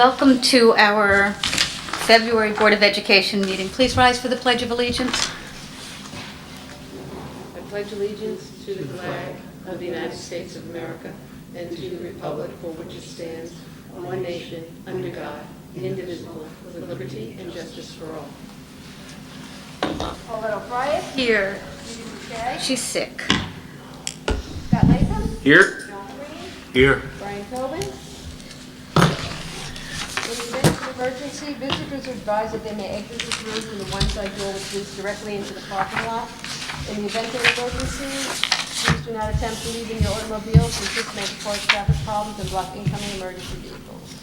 Welcome to our February Board of Education meeting. Please rise for the Pledge of Allegiance. I pledge allegiance to the flag of the United States of America and to the republic for which it stands, one nation, under God, indivisible, with liberty and justice for all. A little Bryant. Here. Judy Boucher. She's sick. Scott Latham. Here. John Green. Here. Brian Tobin. In the event of emergency, visitors are advised that they may exit this room through the one side door which leads directly into the parking lot. In the event of emergency, please do not attempt to leave in your automobiles, since this may cause traffic problems and block incoming emergency vehicles.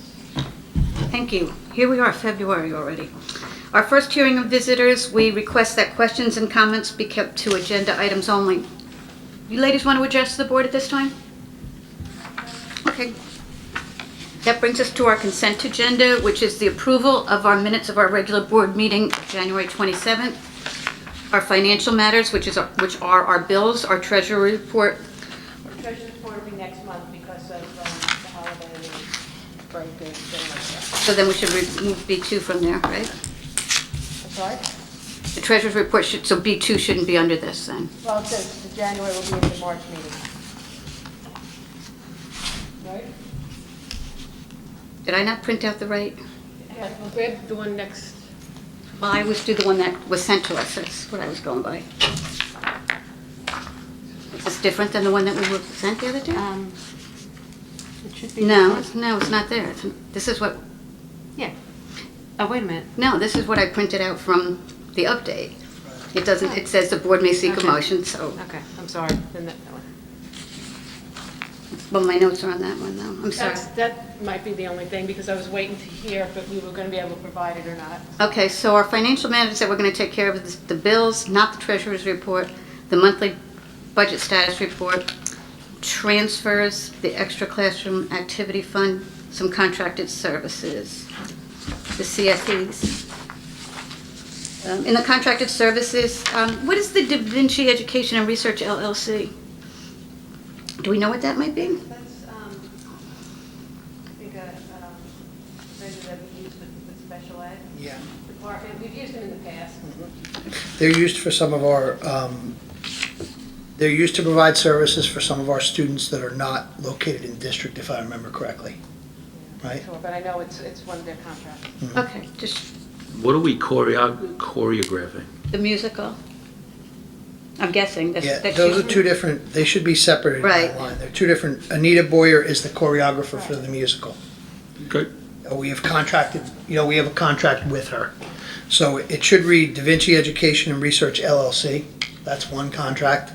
Thank you. Here we are, February already. Our first hearing of visitors, we request that questions and comments be kept to agenda items only. You ladies want to address the board at this time? Okay. That brings us to our consent agenda, which is the approval of our minutes of our regular board meeting, January 27th. Our financial matters, which are our bills, our treasury report. The treasurer's report will be next month because of the holiday break and things like that. So then we should remove B2 from there, right? I'm sorry? The treasurer's report should, so B2 shouldn't be under this then. Well, it says the January will be in the March meeting. Right? Did I not print out the right? Yeah, we'll grab the one next. Well, I always do the one that was sent to us. That's what I was going by. Is this different than the one that we were sent the other day? It should be. No, it's not there. This is what, Yeah. Oh, wait a minute. no, this is what I printed out from the update. It doesn't, it says the board may seek a Okay. motion, so, Okay, I'm sorry. Then that one. well, my notes are on that one though. I'm sorry. That might be the only thing, because I was waiting to hear if we were going to be able to provide it or not. Okay, so our financial matters that we're going to take care of is the bills, not the treasurer's report, the monthly budget status report, transfers, the extra classroom activity fund, some contracted services, the CSEs. In the contracted services, what is the Da Vinci Education and Research LLC? Do we know what that might be? That's, I think, a vendor that we use with special ed Yeah, department. We've used them in the past. they're used for some of our, they're used to provide services for some of our students that are not located in district, if I remember correctly. Right. Sure, but I know it's one of their contracts. Okay, just What are we choreographing? the musical. I'm guessing that's. Yeah, that's those are usually- two different, they should be separated by Right. line. They're two different, Anita Boyer is the choreographer for the musical. Good. We have contracted, we have a contract with her. So it should read Da Vinci Education and Research LLC, that's one contract.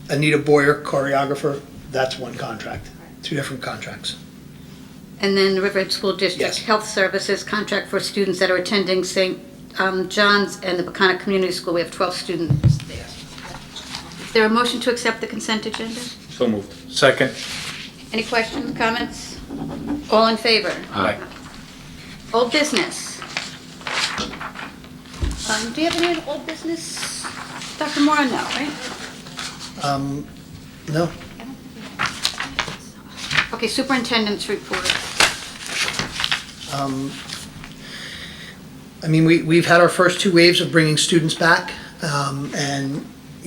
Anita Boyer, choreographer, that's one contract, two different contracts. And then the Riverhead School District Yes. Health Services contract for students that are attending St. John's and the Peconic Community School. We have 12 students there. Is there a motion to accept the consent agenda? So moved. Second. Any questions, comments? All in favor? Aye. Old business. Do you have any old business? Dr. Moore, no, right? No, Okay, Superintendents Report. we've had our first two waves of bringing students back, and,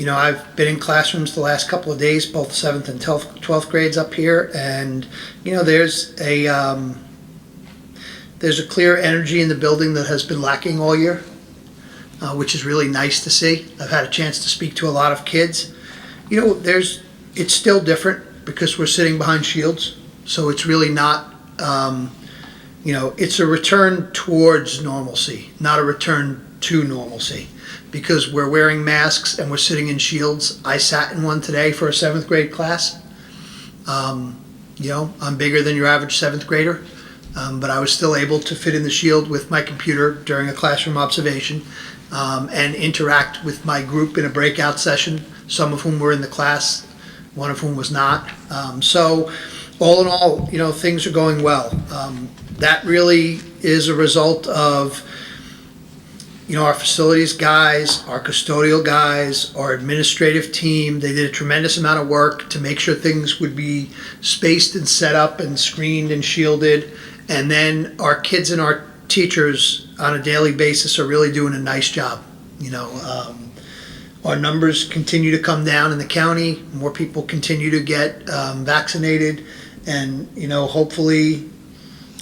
I've been in classrooms the last couple of days, both 7th and 12th grades up here, and, there's a clear energy in the building that has been lacking all year, which is really nice to see. I've had a chance to speak to a lot of kids. It's still different because we're sitting behind shields, so it's really not, it's a return towards normalcy, not a return to normalcy, because we're wearing masks and we're sitting in shields. I sat in one today for a 7th grade class. I'm bigger than your average 7th grader, but I was still able to fit in the shield with my computer during a classroom observation, and interact with my group in a breakout session, some of whom were in the class, one of whom was not. So all in all, things are going well. That really is a result of, our facilities guys, our custodial guys, our administrative team. They did a tremendous amount of work to make sure things would be spaced and set up and screened and shielded. And then our kids and our teachers on a daily basis are really doing a nice job. Our numbers continue to come down in the county. More people continue to get vaccinated, and hopefully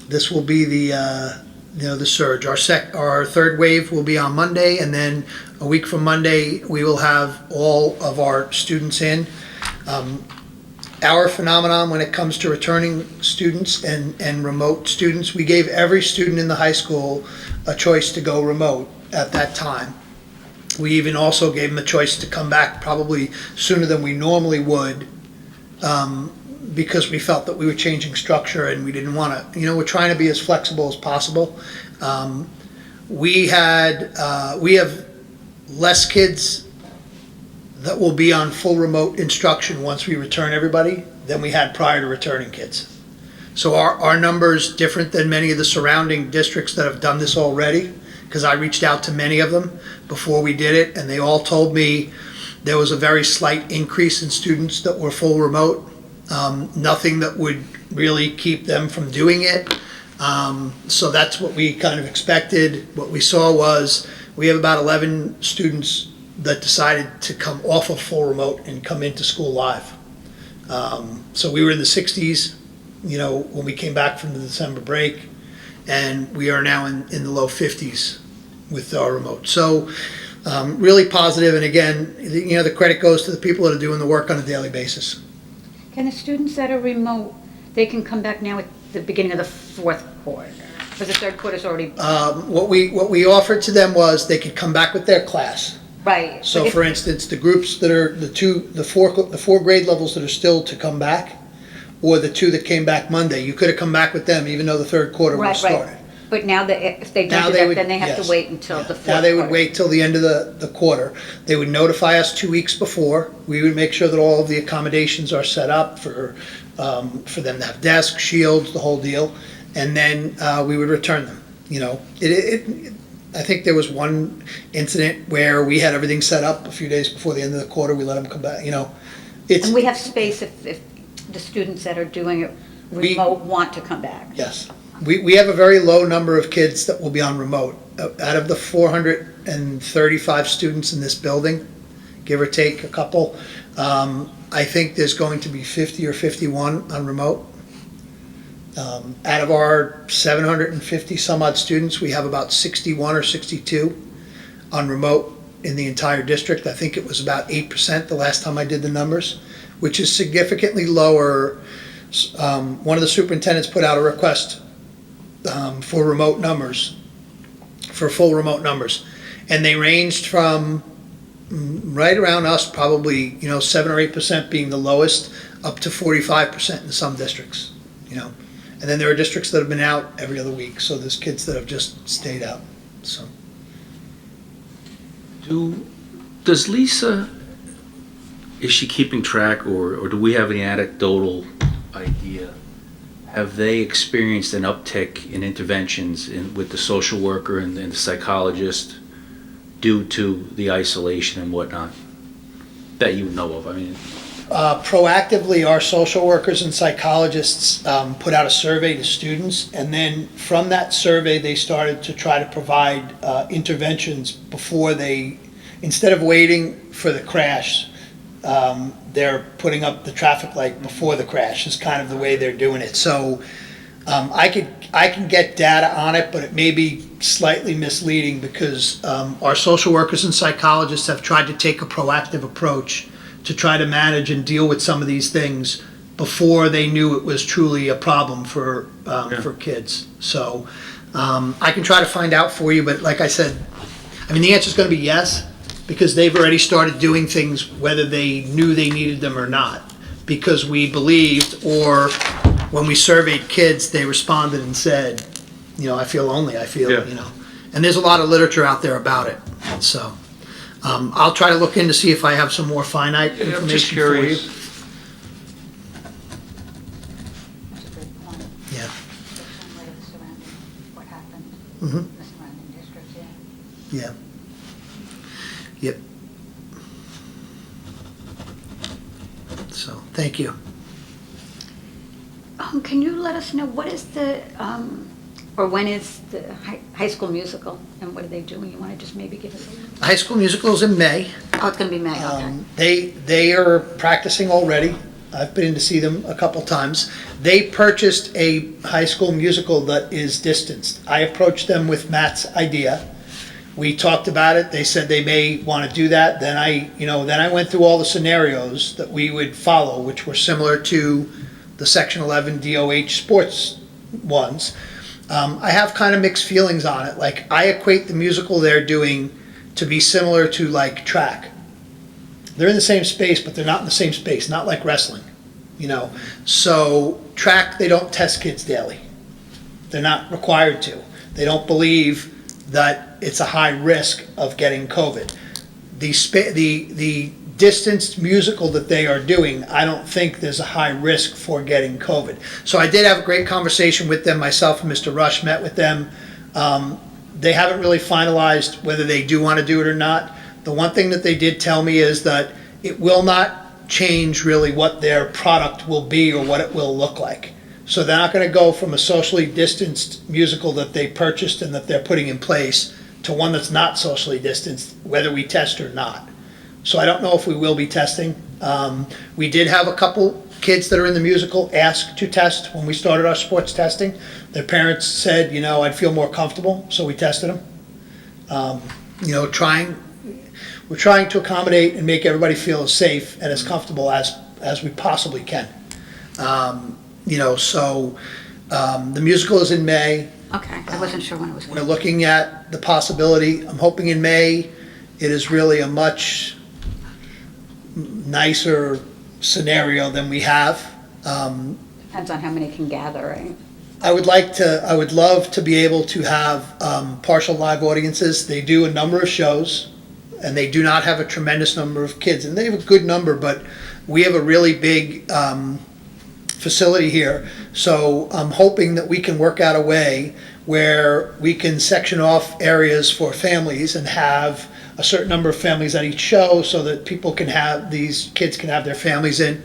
this will be the surge. Our third wave will be on Monday, and then a week from Monday we will have all of our students in. Our phenomenon when it comes to returning students and remote students, we gave every student in the high school a choice to go remote at that time. We even also gave them a choice to come back probably sooner than we normally would, because we felt that we were changing structure and we didn't want to, we're trying to be as flexible as possible. We have less kids that will be on full remote instruction once we return everybody than we had prior to returning kids. So our numbers different than many of the surrounding districts that have done this already, because I reached out to many of them before we did it, and they all told me there was a very slight increase in students that were full remote. Nothing that would really keep them from doing it. So that's what we kind of expected. What we saw was we have about 11 students that decided to come off of full remote and come into school live. So we were in the 60s, when we came back from the December break, and we are now in the low 50s with our remote. So really positive, and again, the credit goes to the people that are doing the work on a daily basis. Can the students that are remote, they can come back now at the beginning of the fourth quarter? Because the third quarter's already... What we offered to them was they could come back with their class. Right. So but if- for instance, the groups that are the four grade levels that are still to come back, or the two that came back Monday, you could have come back with them even though the third quarter was started. Right. But now that if they Now don't do they that, would- then they have yes. to wait until the fourth quarter. Now they would wait till the end of the quarter. They would notify us 2 weeks before. We would make sure that all of the accommodations are set up for them to have desks, shields, the whole deal, and then we would return them. I think there was one incident where we had everything set up a few days before the end of the quarter. We let them come back. And we have space if the students that are doing it remote want to come back. Yes. We have a very low number of kids that will be on remote. Out of the 435 students in this building, give or take a couple, I think there's going to be 50 or 51 on remote. Out of our 750 some odd students, we have about 61 or 62 on remote in the entire district. I think it was about 8% the last time I did the numbers, which is significantly lower. One of the superintendents put out a request for remote numbers, for full remote numbers, and they ranged from right around us, probably 7 or 8% being the lowest, up to 45% in some districts. And then there are districts that have been out every other week, so there's kids that have just stayed out. So Does Lisa, is she keeping track, or do we have any anecdotal idea? Have they experienced an uptick in interventions with the social worker and the psychologist due to the isolation and whatnot that you know of? I mean, proactively, our social workers and psychologists put out a survey to students, and then from that survey, they started to try to provide interventions before instead of waiting for the crash, they're putting up the traffic light before the crash is kind of the way they're doing it. So I can get data on it, but it may be slightly misleading because our social workers and psychologists have tried to take a proactive approach to try to manage and deal with some of these things before they knew it was truly a problem for kids. So I can try to find out for you, but like I said, the answer is going to be yes, because they've already started doing things whether they knew they needed them or not, because we believed, or when we surveyed kids, they responded and said, I feel lonely, and there's a lot of literature out there about it. So I'll try to look in to see if I have some more finite information I'm just for you. curious. That's a good point. Yeah. Especially in light of the surrounding, what happened Mhm. in the surrounding districts, yeah. Yeah. Yep. So, thank you. Can you let us know what is the, or when is the high school musical, and what are they doing? You want to just maybe give us a... High School Musical is in May. Oh, it's going to be May, okay. They are practicing already. I've been in to see them a couple times. They purchased a High School Musical that is distanced. I approached them with Matt's idea. We talked about it. They said they may want to do that. Then I went through all the scenarios that we would follow, which were similar to the Section 11 DOH sports ones. I have kind of mixed feelings on it. Like, I equate the musical they're doing to be similar to like track. They're in the same space, but they're not in the same space, not like wrestling, So track, they don't test kids daily. They're not required to. They don't believe that it's a high risk of getting COVID. The distanced musical that they are doing, I don't think there's a high risk for getting COVID. So I did have a great conversation with them. Myself and Mr. Rush met with them. They haven't really finalized whether they do want to do it or not. The one thing that they did tell me is that it will not change really what their product will be or what it will look like. So they're not going to go from a socially distanced musical that they purchased and that they're putting in place to one that's not socially distanced, whether we test or not. So I don't know if we will be testing. We did have a couple kids that are in the musical ask to test when we started our sports testing. Their parents said, I'd feel more comfortable, so we tested them. We're trying to accommodate and make everybody feel as safe and as comfortable as we possibly can. The musical is in May. Okay, I wasn't sure when it was. We're looking at the possibility. I'm hoping in May it is really a much nicer scenario than we have. Depends on how many can gather, right? I would love to be able to have partial live audiences. They do a number of shows, and they do not have a tremendous number of kids. And they have a good number, but we have a really big facility here. So I'm hoping that we can work out a way where we can section off areas for families and have a certain number of families at each show so that these kids can have their families in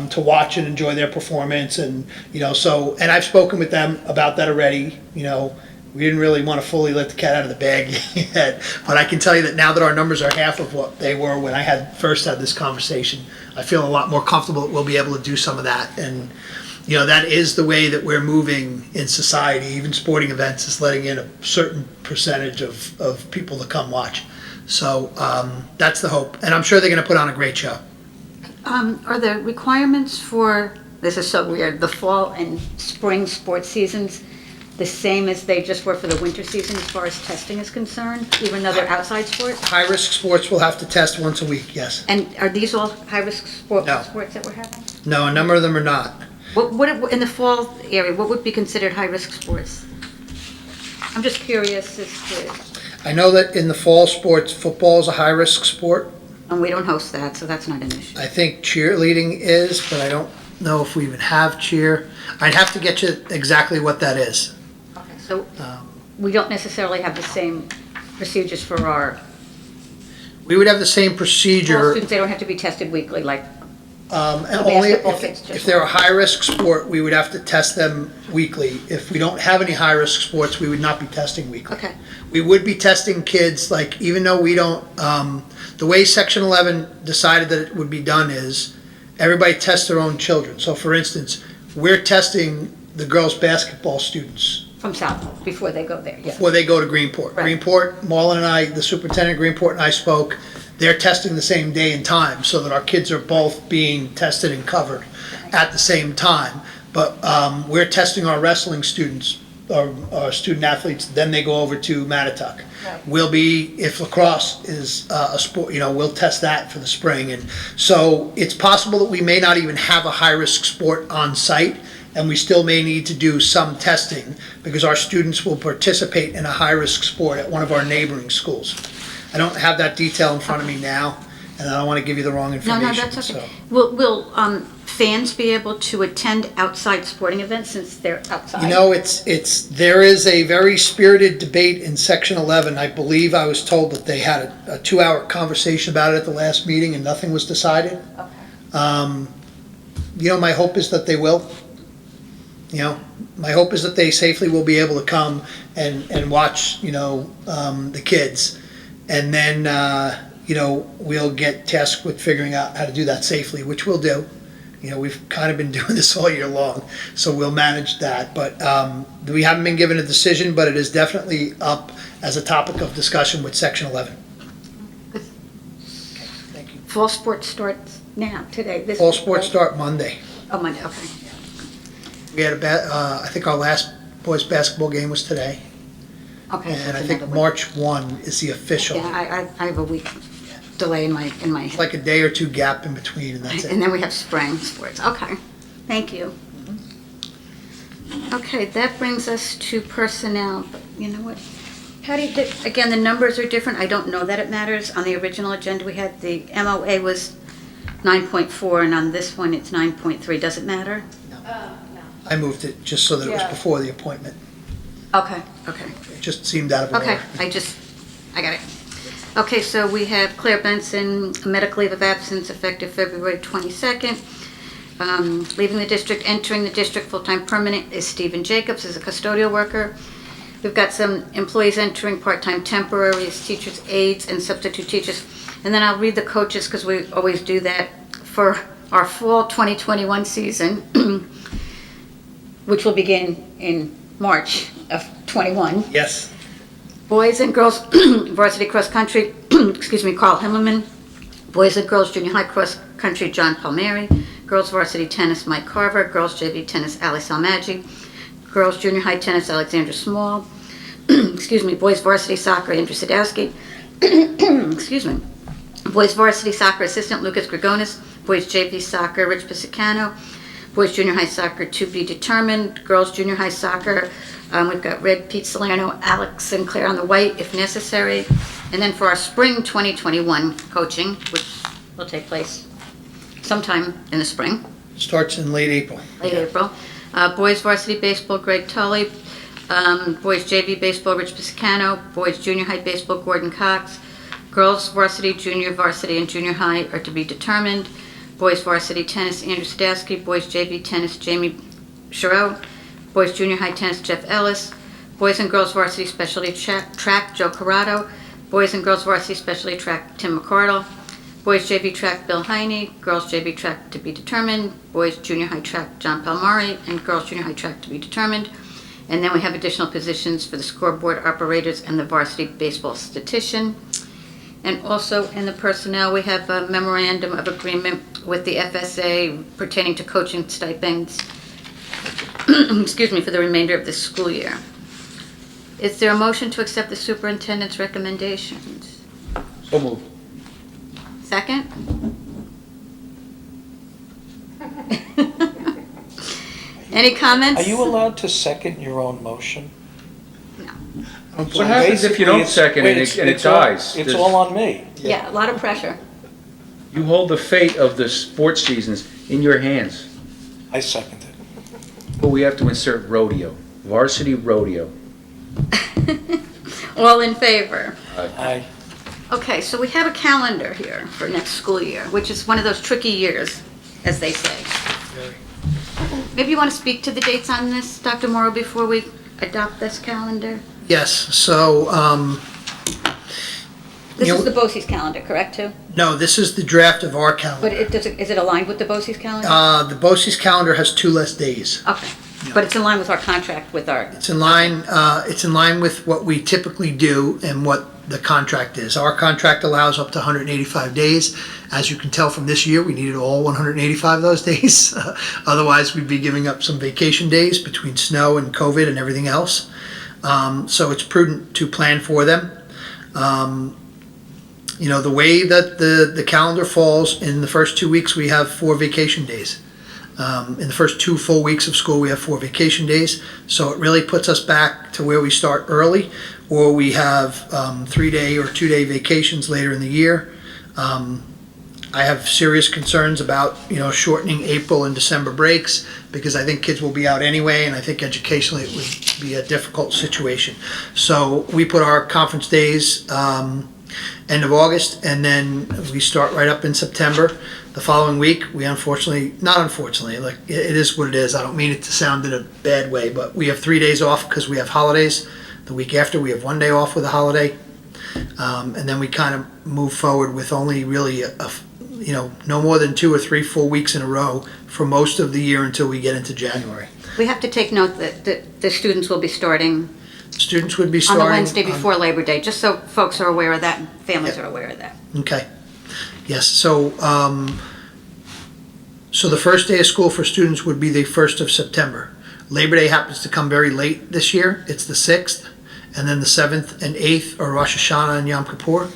to watch and enjoy their performance. And, and I've spoken with them about that already. We didn't really want to fully let the cat out of the bag yet, but I can tell you that now that our numbers are half of what they were when I first had this conversation, I feel a lot more comfortable that we'll be able to do some of that. And, that is the way that we're moving in society. Even sporting events is letting in a certain percentage of people to come watch. So that's the hope. And I'm sure they're going to put on a great show. Are the requirements for, this is so weird, the fall and spring sports seasons the same as they just were for the winter season as far as testing is concerned, even though they're outside sports? High-risk sports will have to test once a week, yes. And are these all high-risk sports No. that we're having? No, a number of them are not. What in the fall area, what would be considered high-risk sports? I'm just curious as to, I know that in the fall sports, football is a high-risk sport. and we don't host that, so that's not an issue. I think cheerleading is, but I don't know if we even have cheer. I'd have to get you exactly what that is. Okay, so we don't necessarily have the same procedures for our We would have the same fall procedure. students. They don't have to be tested weekly, like, And The only basketball kids just if they're a high-risk sport, we would have to test them weekly. If we don't have any high-risk sports, we would not be testing weekly. okay. We would be testing kids, like, even though we don't, the way Section 11 decided that it would be done is everybody tests their own children. So for instance, we're testing the girls' basketball students From Southold, before they go there, yeah. before they go to Greenport. Right. Greenport, Marlon and I, the superintendent of Greenport and I spoke, they're testing the same day and time so that our kids are both being tested and covered at the same time. But we're testing our wrestling students, our student athletes, then they go over to Mattituck. Right. We'll be, if lacrosse is a sport, we'll test that for the spring. And so it's possible that we may not even have a high-risk sport on site, and we still may need to do some testing because our students will participate in a high-risk sport at one of our neighboring schools. I don't have that detail in front of me now, and I don't want to give you the wrong No, information. that's okay. so. Will fans be able to attend outside sporting events since they're outside? There is a very spirited debate in Section 11. I believe I was told that they had a 2-hour conversation about it at the last meeting and nothing was decided. Okay. My hope is that they will. my hope is that they safely will be able to come and watch, the kids. And then, we'll get tasked with figuring out how to do that safely, which we'll do. We've kind of been doing this all year long, so we'll manage that. But we haven't been given a decision, but it is definitely up as a topic of discussion with Section 11. Good. Thank you. Fall sports starts now, today, this Fall week, sports right? start Monday. Oh, Monday, okay. We had I think our last boys basketball game was today. Okay. so And I it's think another week. March 1 is the official. Yeah, I have a week delay in my It's like a day or two gap in between, and that's And it. then we have spring sports. Okay, thank you. Okay, that brings us to personnel, but you know what? Again, the numbers are different. I don't know that it matters. On the original agenda, we had the MOA was 9.4, and on this one, it's 9.3. Does it matter? I moved it just so that it was Yeah. before the appointment. Okay. It just seemed out of order. Okay, I got it. Okay, so we have Claire Benson, medical leave of absence effective February 22nd. Leaving the district, entering the district full-time permanent is Stephen Jacobs as a custodial worker. We've got some employees entering part-time temporary as teachers, aides, and substitute teachers. And then I'll read the coaches because we always do that for our fall 2021 season, which will begin in March of 21. Yes. Boys and girls varsity cross country, Carl Himmelman. Boys and girls junior high cross country, John Palmieri. Girls varsity tennis, Mike Carver. Girls JV tennis, Ali Salmaggi. Girls junior high tennis, Alexandra Small. Boys varsity soccer, Andrew Sadowski. Boys varsity soccer assistant, Lucas Gregonis. Boys JV soccer, Rich Pisicano. Boys junior high soccer, to be determined. Girls junior high soccer, we've got Red, Pete Salerno, Alex Sinclair on the white if necessary. And then for our spring 2021 coaching, which will take place sometime in the spring, Starts in late April. late April. Boys varsity baseball, Greg Tully. Boys JV baseball, Rich Pisicano. Boys junior high baseball, Gordon Cox. Girls varsity, junior varsity, and junior high are to be determined. Boys varsity tennis, Andrew Sadowski. Boys JV tennis, Jamie Sherrill. Boys junior high tennis, Jeff Ellis. Boys and girls varsity specialty track, Joe Corrado. Boys and girls varsity specialty track, Tim McCardle. Boys JV track, Bill Heine. Girls JV track to be determined. Boys junior high track, John Palmari. And girls junior high track to be determined. And then we have additional positions for the scoreboard operators and the varsity baseball statistician. And also in the personnel, we have a memorandum of agreement with the FSA pertaining to coaching stipends, for the remainder of this school year. Is there a motion to accept the superintendent's recommendations? So moved. Second? Any comments? Are you allowed to second your own motion? What happens if you don't second it and it dies? It's all on me. Yeah, a lot of pressure. You hold the fate of the sports seasons in your hands. I second it. But we have to insert rodeo, varsity rodeo. All in favor? Aye. Okay, so we have a calendar here for next school year, which is one of those tricky years, as they say. Maybe you want to speak to the dates on this, Dr. Morrow, before we adopt this calendar? Yes, so, This You is know- the BOCES calendar, correct, too? no, this is the draft of our But calendar. is it aligned with the BOCES calendar? The BOCES calendar has 2 less days. Okay, but it's in line with our contract with our, It's in line with what we typically do and what the contract is. Our contract allows up to 185 days. As you can tell from this year, we needed all 185 of those days. Otherwise, we'd be giving up some vacation days between snow and COVID and everything else. So it's prudent to plan for them. The way that the calendar falls, in the first 2 weeks, we have 4 vacation days. In the first 2 full weeks of school, we have 4 vacation days. So it really puts us back to where we start early, or we have 3-day or 2-day vacations later in the year. I have serious concerns about, shortening April and December breaks, because I think kids will be out anyway, and I think educationally it would be a difficult situation. So we put our conference days end of August, and then we start right up in September. The following week, we not unfortunately, like, it is what it is. I don't mean it to sound in a bad way, but we have 3 days off because we have holidays. The week after, we have 1 day off with a holiday. And then we kind of move forward with only really, no more than 2 or 3 full weeks in a row for most of the year until we get into January. We have to take note that the students will be starting Students would be on starting. the Wednesday before Labor Day, just so folks are aware of that and families Yep. are aware of that. Okay. Yes, so the first day of school for students would be the 1st of September. Labor Day happens to come very late this year. It's the 6th, and then the 7th and 8th are Rosh Hashanah and Yom Kippur.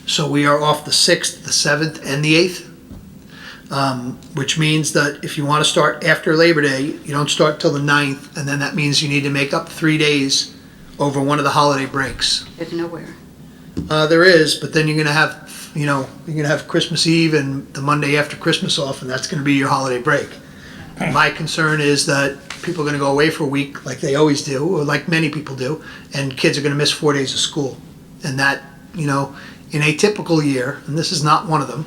So we are off the 6th, the 7th, and the 8th, which means that if you want to start after Labor Day, you don't start till the 9th, and then that means you need to make up 3 days over one of the holiday breaks. There's nowhere. There is, but then you're gonna have Christmas Eve and the Monday after Christmas off, and that's gonna be your holiday break. My concern is that people are gonna go away for a week like they always do, or like many people do, and kids are gonna miss 4 days of school. And that, in a typical year, and this is not one of them,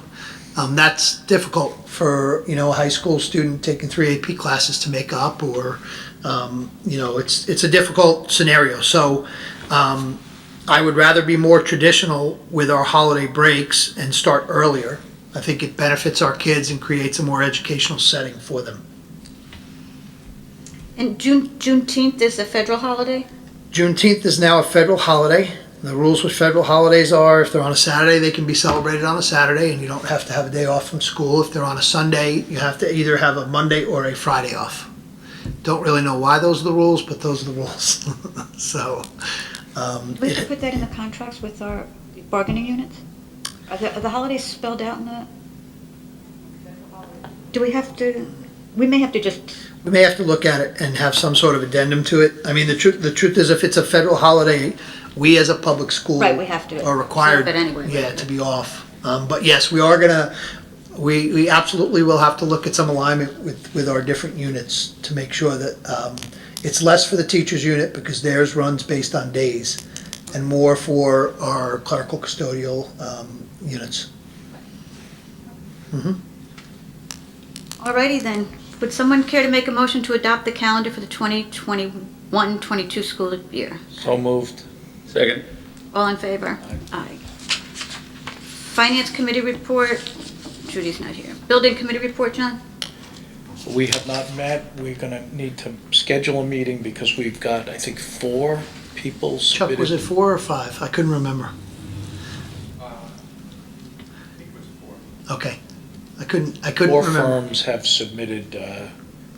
that's difficult for, a high school student taking 3 AP classes to make up, or, it's a difficult scenario. So, I would rather be more traditional with our holiday breaks and start earlier. I think it benefits our kids and creates a more educational setting for them. And Juneteenth is a federal holiday? Juneteenth is now a federal holiday. The rules with federal holidays are if they're on a Saturday, they can be celebrated on a Saturday and you don't have to have a day off from school. If they're on a Sunday, you have to either have a Monday or a Friday off. Don't really know why those are the rules, but those are the rules. So, We have to put that in the contracts with our bargaining units? Are the holidays spelled out in that? Do we have to, we may have to just, we may have to look at it and have some sort of addendum to it. I mean, the truth is, if it's a federal holiday, we as a public school right, we have to. are required, But anyway. to be off. But yes, we are gonna, we absolutely will have to look at some alignment with our different units to make sure that it's less for the teachers unit because theirs runs based on days, and more for our clerical custodial units. Alrighty then. Would someone care to make a motion to adopt the calendar for the 2021-22 school year? So moved. Second. All in favor? Aye. Finance Committee report, Judy's not here. Building Committee report, John? We have not met. We're gonna need to schedule a meeting because we've got, I think, 4 people Chuck, submitted. was it 4 or 5? I couldn't remember. Okay. I couldn't 4 remember. firms have submitted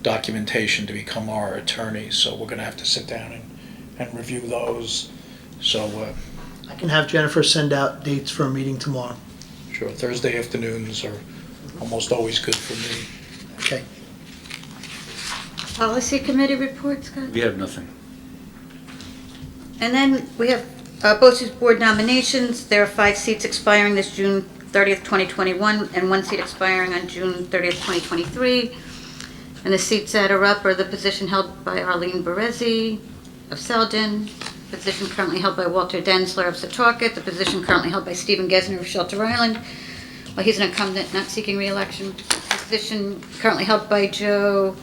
documentation to become our attorneys, so we're gonna have to sit down and review those. So, I can have Jennifer send out dates for a meeting tomorrow. sure, Thursday afternoons are almost always good for me. Okay. Policy Committee report, Scott? We have nothing. And then we have BOCES board nominations. There are 5 seats expiring this June 30th, 2021, and 1 seat expiring on June 30th, 2023. And the seats that are up are the position held by Arlene Berezi of Selden, the position currently held by Walter Densler of Setauket, the position currently held by Stephen Gesner of Shelter Island. Well, he's an incumbent not seeking re-election. The position currently held by Joe,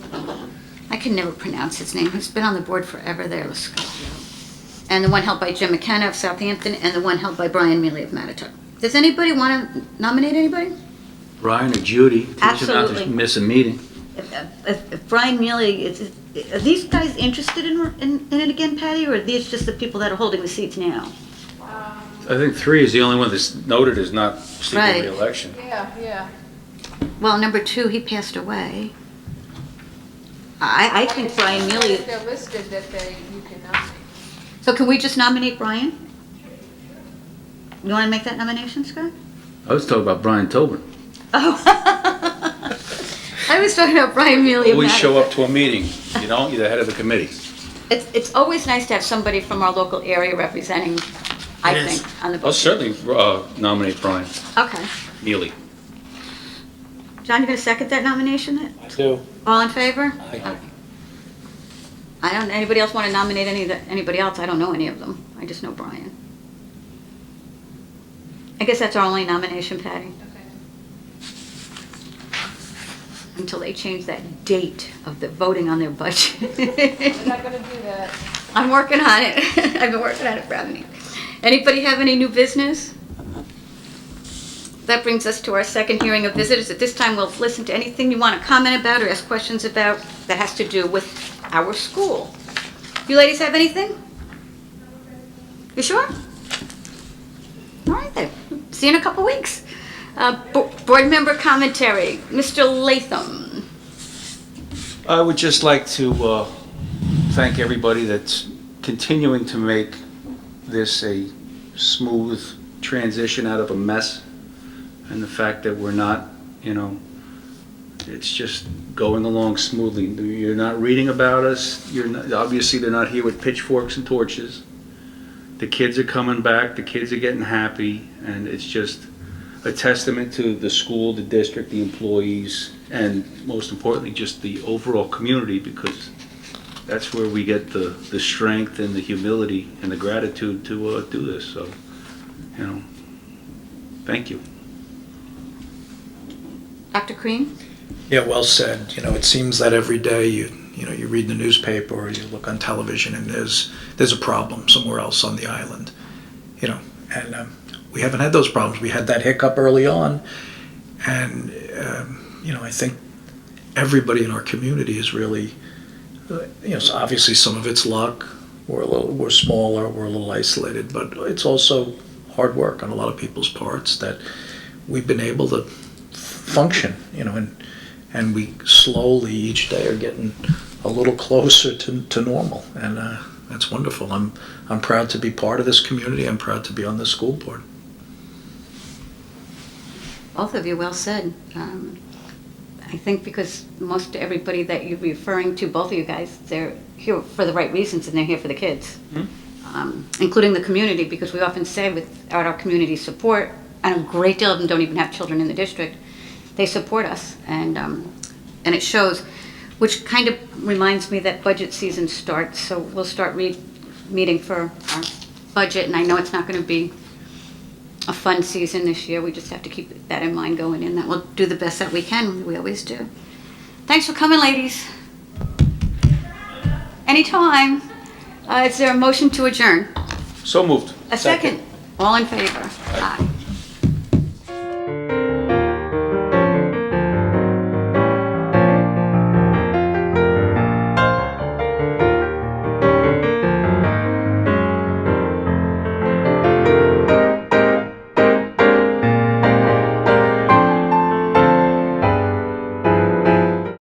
I can never pronounce his name, he's been on the board forever there, let's go. And the one held by Jim McKenna of Southampton, and the one held by Brian Mealy of Mattituck. Does anybody want to nominate anybody? Brian or Judy, teach them not to Absolutely. miss a meeting. If Brian Mealy, are these guys interested in it again, Patty, or are these just the people that are holding the seats now? I think 3 is the only one that's noted as not seeking Right. re-election. Yeah. Well, number 2, he passed away. I think Brian Mealy, If they're listed, that you can nominate. so can we just nominate Brian? You want to make that nomination, Scott? I was talking about Brian Tobin. Oh. I was talking about Brian Mealy of Always show Mattituck. up to a meeting, you're the head of the committee. It's always nice to have somebody from our local area representing, I It is. think, on the I'll board. certainly nominate Brian Okay. Mealy. John, you going to second that nomination then? I do. All in favor? Aye. Okay. I don't, anybody else want to nominate anybody else? I don't know any of them. I just know Brian. I guess that's our only nomination, Patty, until they change that date of the voting on their budget. We're not gonna do that. I'm working on it. I've been working on it for a minute. Anybody have any new business? That brings us to our second hearing of visitors. At this time, we'll listen to anything you want to comment about or ask questions about that has to do with our school. You ladies have anything? You sure? All right then. See you in a couple weeks. Board member commentary. Mr. Latham. I would just like to thank everybody that's continuing to make this a smooth transition out of a mess, and the fact that we're not, it's just going along smoothly. You're not reading about us. Obviously, they're not here with pitchforks and torches. The kids are coming back. The kids are getting happy, and it's just a testament to the school, the district, the employees, and most importantly, just the overall community, because that's where we get the strength and the humility and the gratitude to do this. So, thank you. Dr. Crean? Yeah, well said. It seems that every day you read the newspaper or you look on television and there's a problem somewhere else on the island. And we haven't had those problems. We had that hiccup early on, and I think everybody in our community is really, so obviously some of it's luck. We're smaller, we're a little isolated, but it's also hard work on a lot of people's parts that we've been able to function, and we slowly each day are getting a little closer to normal, and that's wonderful. I'm proud to be part of this community. I'm proud to be on the school board. Both of you, well said. I think because most everybody that you're referring to, both of you guys, they're here for the right reasons and they're here for the kids, including the community, because we often say without our community support, and a great deal of them don't even have children in the district, they support us, and it shows, which kind of reminds me that budget season starts, so we'll start meeting for our budget, and I know it's not going to be a fun season this year. We just have to keep that in mind going in, that we'll do the best that we can. We always do. Thanks for coming, ladies. Anytime. Is there a motion to adjourn? So moved. A second. All in favor? Aye.